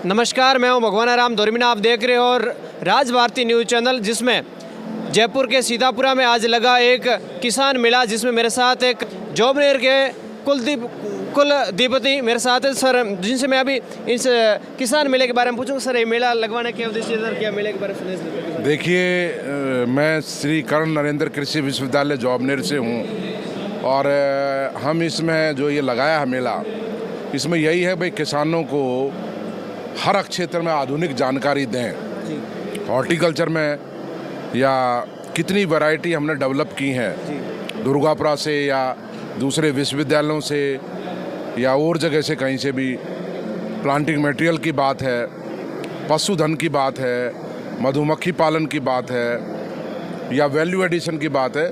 नमस्कार, मैं हूं भगवान राम दोरमीना। आप देख रहे हो और राज भारती न्यूज़ चैनल, जिसमें जयपुर के सीतापुरा में आज लगा एक किसान मेला, जिसमें मेरे साथ एक जोबनेर के कुलदीपति मेरे साथ है सर, जिनसे मैं अभी इस किसान मेले के बारे में पूछूंगा। सर, ये मेला लगवाने के उद्देश्य सर क्या मेले के बारे में? देखिए, मैं श्री कर्ण नरेंद्र कृषि विश्वविद्यालय जोबनेर से हूँ और हम इसमें जो ये लगाया है मेला, इसमें यही है भाई किसानों को हर क्षेत्र में आधुनिक जानकारी दें। हॉर्टिकल्चर में या कितनी वैरायटी हमने डेवलप की हैं दुर्गापुरा से या दूसरे विश्वविद्यालयों से या और जगह से, कहीं से भी प्लांटिंग मटेरियल की बात है, पशुधन की बात है, मधुमक्खी पालन की बात है या वैल्यू एडिशन की बात है,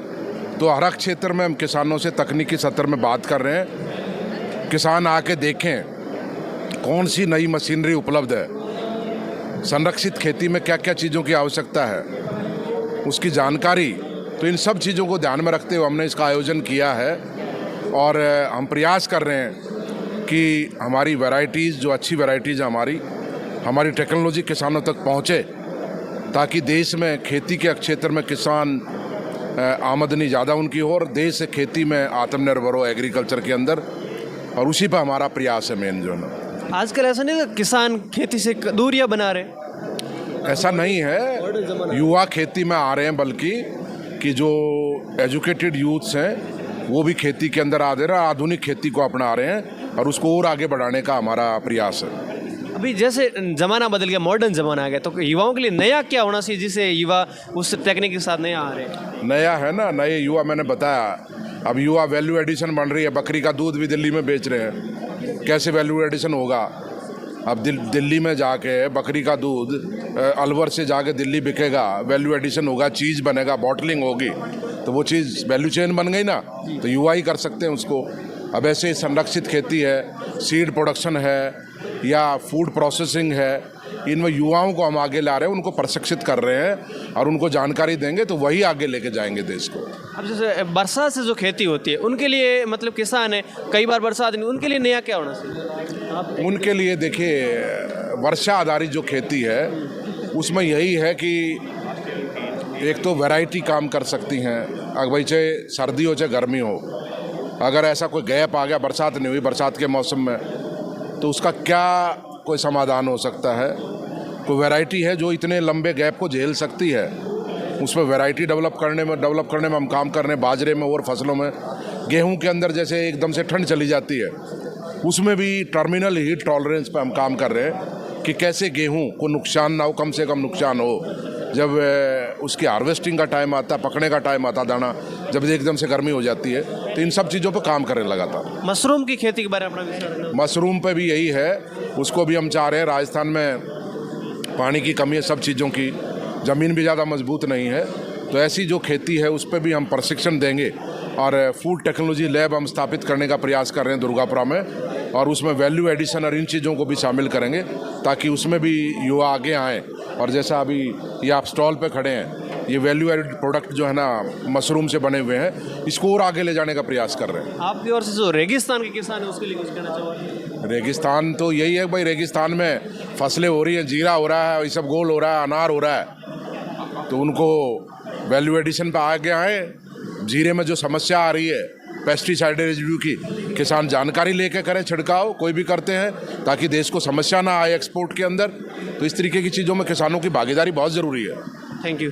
तो हर क्षेत्र में हम किसानों से तकनीकी सत्र में बात कर रहे हैं। किसान आके देखें कौन सी नई मशीनरी उपलब्ध है, संरक्षित खेती में क्या क्या चीज़ों की आवश्यकता है, उसकी जानकारी। तो इन सब चीज़ों को ध्यान में रखते हुए हमने इसका आयोजन किया है और हम प्रयास कर रहे हैं कि हमारी वैरायटीज़, जो अच्छी वैरायटीज़ हमारी टेक्नोलॉजी किसानों तक पहुँचे, ताकि देश में खेती के क्षेत्र में किसान आमदनी ज़्यादा उनकी हो और देश खेती में आत्मनिर्भर हो एग्रीकल्चर के अंदर, और उसी पर हमारा प्रयास है मेन जो है। आजकल ऐसा नहीं है किसान खेती से दूरियां बना रहे? ऐसा नहीं है, युवा खेती में आ रहे हैं, बल्कि कि जो एजुकेटेड यूथ्स हैं वो भी खेती के अंदर आ दे रहे हैं, आधुनिक खेती को अपना रहे हैं और उसको और आगे बढ़ाने का हमारा प्रयास है। अभी जैसे ज़माना बदल गया, मॉडर्न ज़माना आ गया, तो युवाओं के लिए नया क्या होना चाहिए जिससे युवा उस टेक्निक के साथ नया आ रहे हैं? नया है ना, नए युवा, मैंने बताया अब युवा वैल्यू एडिशन बन रही है। बकरी का दूध भी दिल्ली में बेच रहे हैं, कैसे वैल्यू एडिशन होगा? अब दिल्ली में जाके बकरी का दूध अलवर से जाके दिल्ली बिकेगा, वैल्यू एडिशन होगा, चीज़ बनेगा, बॉटलिंग होगी, तो वो चीज़ वैल्यू चेन बन गई ना, तो युवा ही कर सकते हैं उसको। अब ऐसे संरक्षित खेती है, सीड प्रोडक्शन है या फूड प्रोसेसिंग है, इनमें युवाओं को हम आगे ला रहे हैं, उनको प्रशिक्षित कर रहे हैं और उनको जानकारी देंगे तो वही आगे लेके जाएंगे देश को। अब जैसे बरसात से जो खेती होती है उनके लिए, मतलब किसान है, कई बार बरसात नहीं, उनके लिए नया क्या होना चाहिए? उनके लिए देखिए, वर्षा आधारित जो खेती है उसमें यही है कि एक तो वैरायटी काम कर सकती हैं। अगर भाई चाहे सर्दी हो चाहे गर्मी हो, अगर ऐसा कोई गैप आ गया, बरसात नहीं हुई बरसात के मौसम में, तो उसका क्या कोई समाधान हो सकता है? कोई वैरायटी है जो इतने लंबे गैप को झेल सकती है, उसमें वैरायटी डेवलप करने में हम काम कर रहे हैं। बाजरे में और फसलों में, गेहूं के अंदर जैसे एकदम से ठंड चली जाती है, उसमें भी टर्मिनल हीट टॉलरेंस पे हम काम कर रहे हैं कि कैसे गेहूं को नुकसान ना हो, कम से कम नुकसान हो। जब उसकी हार्वेस्टिंग का टाइम आता है, पकने का टाइम आता, दाना जब एकदम से गर्मी हो जाती है, तो इन सब चीज़ों पे काम करें लगातार। मशरूम की खेती के बारे में अपना विचार? मशरूम पे भी यही है, उसको भी हम चाह रहे हैं। राजस्थान में पानी की कमी है, सब चीज़ों की, ज़मीन भी ज़्यादा मजबूत नहीं है, तो ऐसी जो खेती है उस पर भी हम प्रशिक्षण देंगे और फूड टेक्नोलॉजी लैब हम स्थापित करने का प्रयास कर रहे हैं दुर्गापुरा में, और उसमें वैल्यू एडिशन और इन चीज़ों को भी शामिल करेंगे ताकि उसमें भी युवा आगे आएँ। और जैसा अभी ये आप स्टॉल पे खड़े हैं, ये वैल्यू एडिड प्रोडक्ट जो है ना मशरूम से बने हुए हैं, इसको और आगे ले जाने का प्रयास कर रहे हैं। आपकी ओर से जो रेगिस्तान के किसान है उसके लिए कुछ कहना चाहोगे? रेगिस्तान तो यही है भाई, रेगिस्तान में फसलें हो रही हैं, जीरा हो रहा है, ये सब गोल हो रहा है, अनार हो रहा है, तो उनको वैल्यू एडिशन पे आगे आए। जीरे में जो समस्या आ रही है पेस्टिसाइड रेजिड्यू की, किसान जानकारी लेके करें, छिड़काव कोई भी करते हैं ताकि देश को समस्या ना आए एक्सपोर्ट के अंदर। तो इस तरीके की चीज़ों में किसानों की भागीदारी बहुत ज़रूरी है। Thank you.